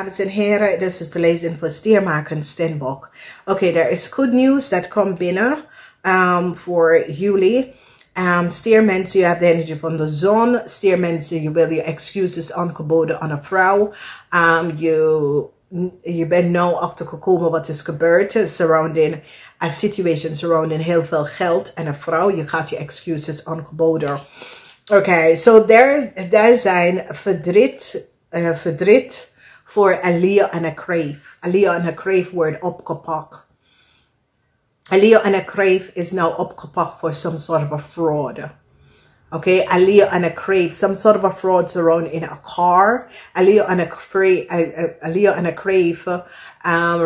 dames en heren, dit is de lezing voor STIER MAAGD STEENBOK. Oké, er is good news dat komt binnen voor jullie. Stier mensen, je hebt de energie van de zon. Stier mensen, je wil je excuses aangeboden aan een vrouw. Je bent nou achtergekomen wat is gebeurd surrounding a situation surrounding heel veel geld en een vrouw. Je gaat je excuses aangeboden. Oké, so daar zijn verdriet voor een leeuw en een kreef. Een leeuw en een kreef wordt opgepakt. Een leeuw en een kreef is nou opgepakt voor some sort of fraud. Okay, a leeuw and a crave, some sort of a fraud around in a car. A leeuw and a crave,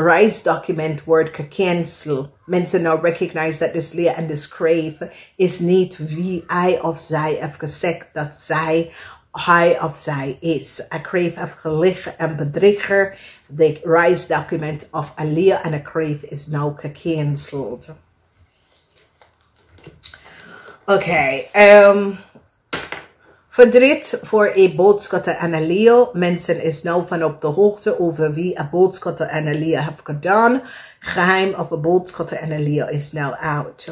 reis document wordt gecanceld. Mensen nou recognize that this leeuw and this crave is niet wie hij of zij heeft gezegd dat hij of zij is. A crave heeft gelicht en bedrieger. The reis document of a leeuw and a crave is now gecanceld. Oké, verdriet voor een boodschatter en een leeuw. Mensen is nou van op de hoogte over wie een boodschatter en een leeuw heeft gedaan. Geheim of een boodschatter en een leeuw is nou out.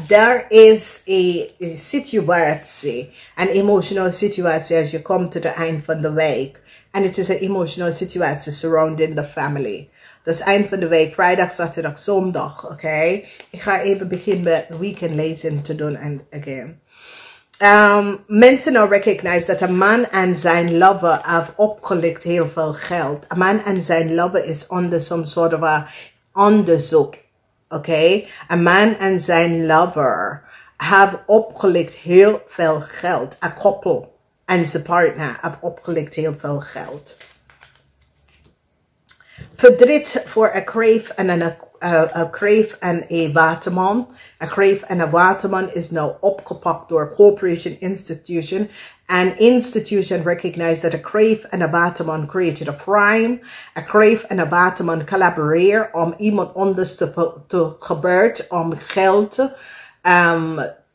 Daar is een situatie, een emotionele situatie als je komt tot het eind van de week. En het is een emotionele situatie surrounding the family. Dus eind van de week, vrijdag, zaterdag, zondag, oké? Ik ga even beginnen met weekend lezing te doen en again. Mensen nou recognize dat een man en zijn lover have opgelicht heel veel geld. Een man en zijn lover is onder some sort of a onderzoek, oké? Een man en zijn lover have opgelicht heel veel geld. Een couple en zijn partner have opgelicht heel veel geld. Verdriet voor een kreef en een waterman. Een kreef en een waterman is nou opgepakt door corporation institution. And institution recognize that a kreef en een waterman created a crime. A kreef en een waterman collaboreren om iemand anders te gebruiken om geld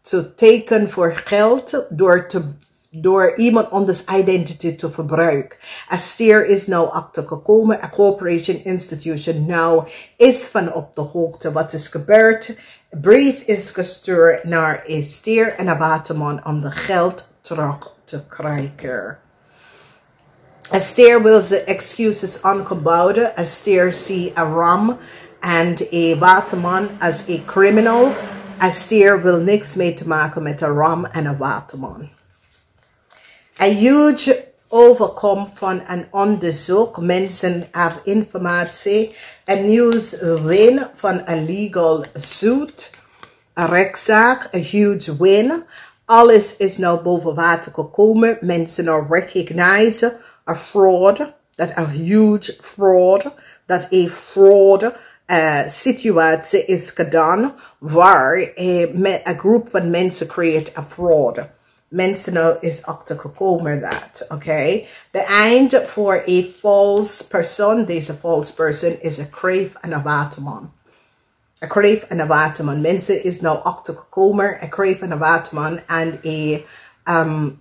te tekenen voor geld door iemand anders identity te verbruiken. A stier is nou achtergekomen. A corporation institution nou is van op de hoogte wat is gebeurd. Een brief is gestuurd naar een stier en een waterman om de geld terug te krijgen. A stier wil zijn excuses aangeboden. A stier ziet een ram en een waterman als een criminal. A stier wil niks mee te maken met een ram en een waterman. Een huge overkom van een onderzoek. Mensen hebben informatie. Een nieuws win van een legal suit. Een rechtszaak. Een huge win. Alles is nou boven water gekomen. Mensen nou recognize a fraud. Dat een huge fraud. Dat een fraud situatie is gedaan. Waar een groep van mensen creëert een fraud. Mensen is achtergekomen dat, oké? De eind voor een false person. Deze false person is een kreef en een waterman. Een kreef en een waterman. Mensen is nou achtergekomen. Een kreef en een waterman en een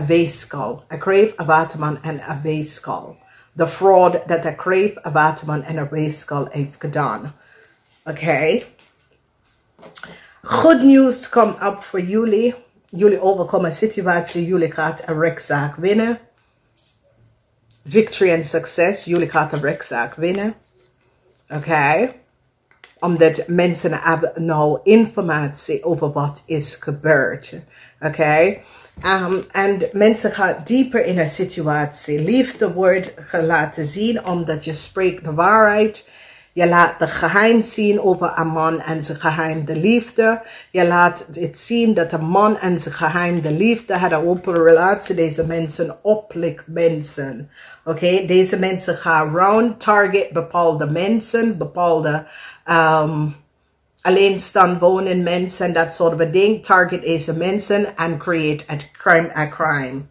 weeskal. Een kreef, een waterman en een weeskal. De fraud dat een kreef, een waterman en een weeskal heeft gedaan. Oké? Good news komt op voor jullie. Jullie overkomen een situatie, jullie gaan een rechtszaak winnen. Victory and success, jullie gaan een rechtszaak winnen. Oké? Omdat mensen hebben nou informatie over wat is gebeurd. Oké? En mensen gaan dieper in een situatie. Liefde wordt laten zien omdat je spreekt de waarheid. Je laat de geheim zien over een man en zijn geheim de liefde. Je laat het zien dat een man en zijn geheim de liefde had een open relatie. Deze mensen oplicht mensen. Oké, deze mensen gaan round, target bepaalde mensen, bepaalde alleenstaand wonen mensen, dat soort van ding. Target deze mensen en create a crime.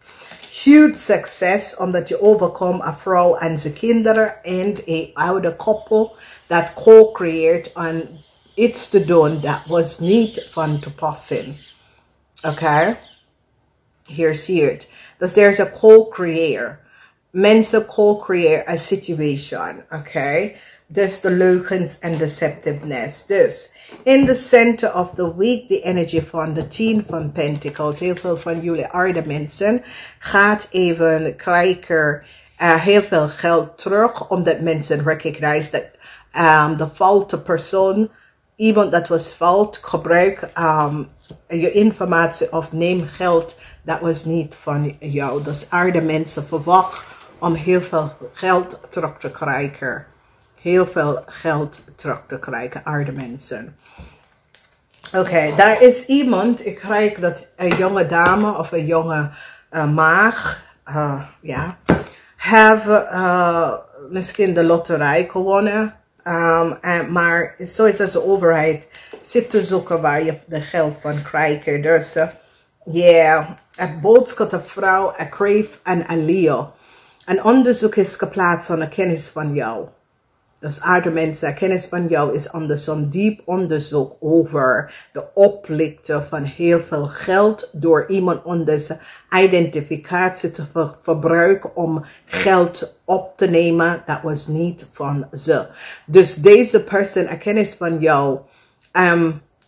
Huge succes omdat je overkomt een vrouw en zijn kinderen en een oude koppel dat co-creëert om iets te doen dat was niet van toepassing. Oké? Hier zie je het. Dus there's a co-creator. Mensen co-create a situation. Oké. Dus de leugens en deceptiveness. Dus in the center of the week, de energy van de 10 van Pentacles. Heel veel van jullie aarde mensen gaat even krijgen heel veel geld terug. Omdat mensen recognize dat de foute persoon, iemand dat was fout, gebruik je informatie of neem geld dat was niet van jou. Dus aarde mensen verwacht om heel veel geld terug te krijgen. Heel veel geld terug te krijgen, aarde mensen. Oké, daar is iemand, ik krijg dat een jonge dame of een jonge maag, ja, misschien de loterij gewonnen. Maar zoals de overheid zit te zoeken waar je de geld van krijgt. Dus ja, het boodschap de vrouw, een crave en een Leo. Een onderzoek is geplaatst aan de kennis van jou. Dus aarde mensen, kennis van jou is anders een diep onderzoek over de oplichten van heel veel geld door iemand anders identificatie te verbruiken om geld op te nemen. Dat was niet van ze. Dus deze persoon, kennis van jou,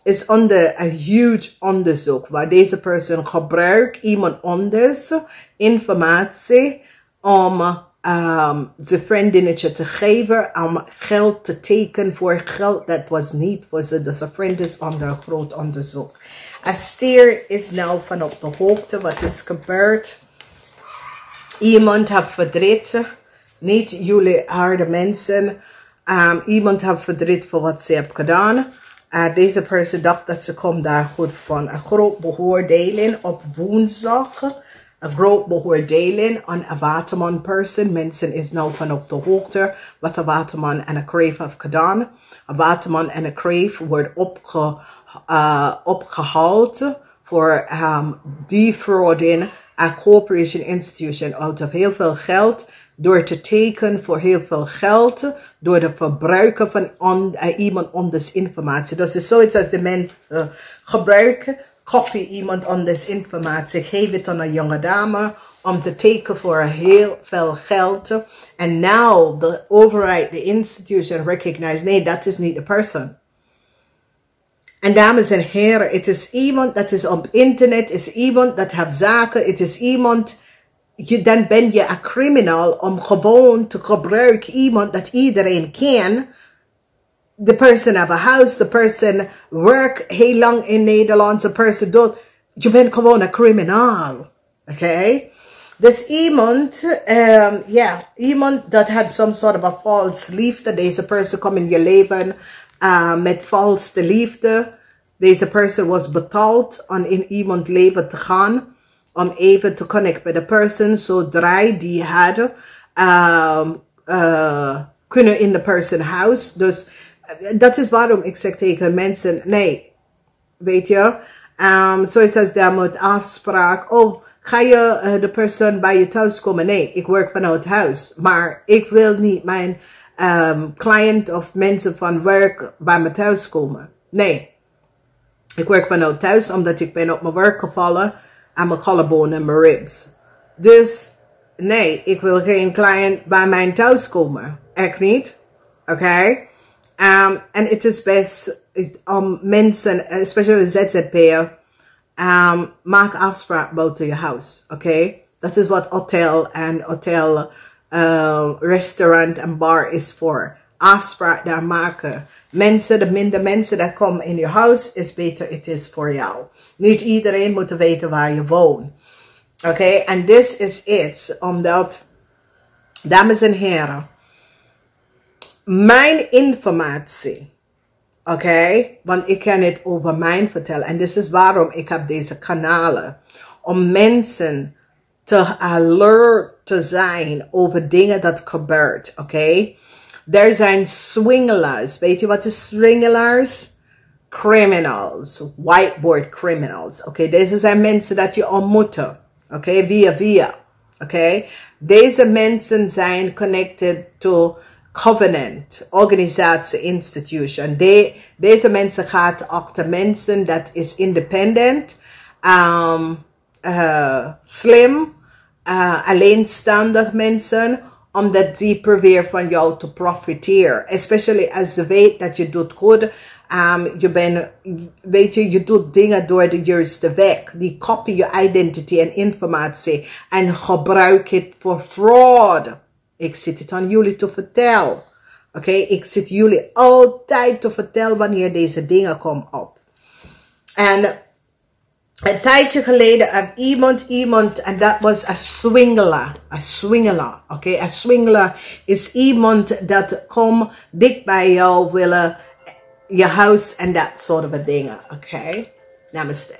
is onder een huge onderzoek waar deze persoon gebruikt iemand anders informatie om zijn vriendinnetje te geven om geld te tekenen voor geld dat was niet voor ze. Dus een vriend is onder een groot onderzoek. Een stier is nou van op de hoogte wat is gebeurd. Iemand heeft verdriet. Niet jullie aarde mensen. Iemand heeft verdriet voor wat ze heeft gedaan. Deze persoon dacht dat ze komt daar goed van. Een groot beoordeling op woensdag. Een groot beoordeling aan een waterman person. Mensen is nou van op de hoogte wat een waterman en een crave heeft gedaan. Een waterman en een crave wordt opgehaald voor defrauding a corporation institution out of heel veel geld. Door te tekenen voor heel veel geld. Door de verbruiken van iemand anders informatie. Dat is zoiets als de mensen gebruiken. Copy iemand anders informatie, geef het aan een jonge dame om te tekenen voor heel veel geld. En now de overheid, de institution recognize, nee, dat is niet de persoon. En dames en heren, het is iemand dat is op internet, is iemand dat heeft zaken, het is iemand, dan ben je een criminal om gewoon te gebruiken iemand dat iedereen kent. De persoon heeft een huis, de persoon werkt heel lang in Nederland, de persoon doet, je bent gewoon een criminaal. Oké? Dus iemand, iemand dat had some sort of a false liefde. Deze persoon komt in je leven met valse liefde. Deze persoon was betaald om in iemand leven te gaan. Om even te connecten met de persoon. Zodra die hadden kunnen in de persoon huis. Dus dat is waarom ik zeg tegen mensen, nee, weet je, zoals als daar moet afspraak, oh, ga je de persoon bij je thuis komen? Nee, ik werk vanuit huis, maar ik wil niet mijn cliënt of mensen van werk bij me thuis komen. Nee, ik werk vanuit thuis omdat ik ben op mijn werk gevallen aan mijn collarbone en mijn ribs. Dus nee, ik wil geen cliënt bij mijn thuis komen. Echt niet. Oké? En het is best om mensen, especially ZZP'er, maak afspraak buiten je huis. Oké? Dat is wat hotel en restaurant en bar is voor. Afspraak daar maken. Mensen, de minder mensen dat komen in je huis, is beter het is voor jou. Niet iedereen moet weten waar je woont. Oké? En this is it. Omdat, dames en heren, mijn informatie, oké, want ik kan het over mijn vertellen. En dit is waarom ik heb deze kanalen. Om mensen te alert te zijn over dingen dat gebeurt, oké. Er zijn swingelaars. Weet je wat is swingelaars? Criminals. Whiteboard criminals. Oké, deze zijn mensen dat je ontmoeten. Oké, via. Oké. Deze mensen zijn connected to covenant, organisatie, institution. Deze mensen gaan achter mensen dat is independent. slim, alleenstandig mensen, omdat die proberen van jou te profiteren. Especially als ze weet dat je doet goed. Je doet dingen door de juiste weg. Die copy je identity en informatie en gebruik het voor fraud. Ik zit het aan jullie te vertellen. Oké, ik zit jullie altijd te vertellen wanneer deze dingen komen op. En een tijdje geleden had iemand, en dat was een swingler. Een swingler, oké. Een swingler is iemand dat komt dicht bij jou willen, je huis en dat soort van dingen, oké. Namaste.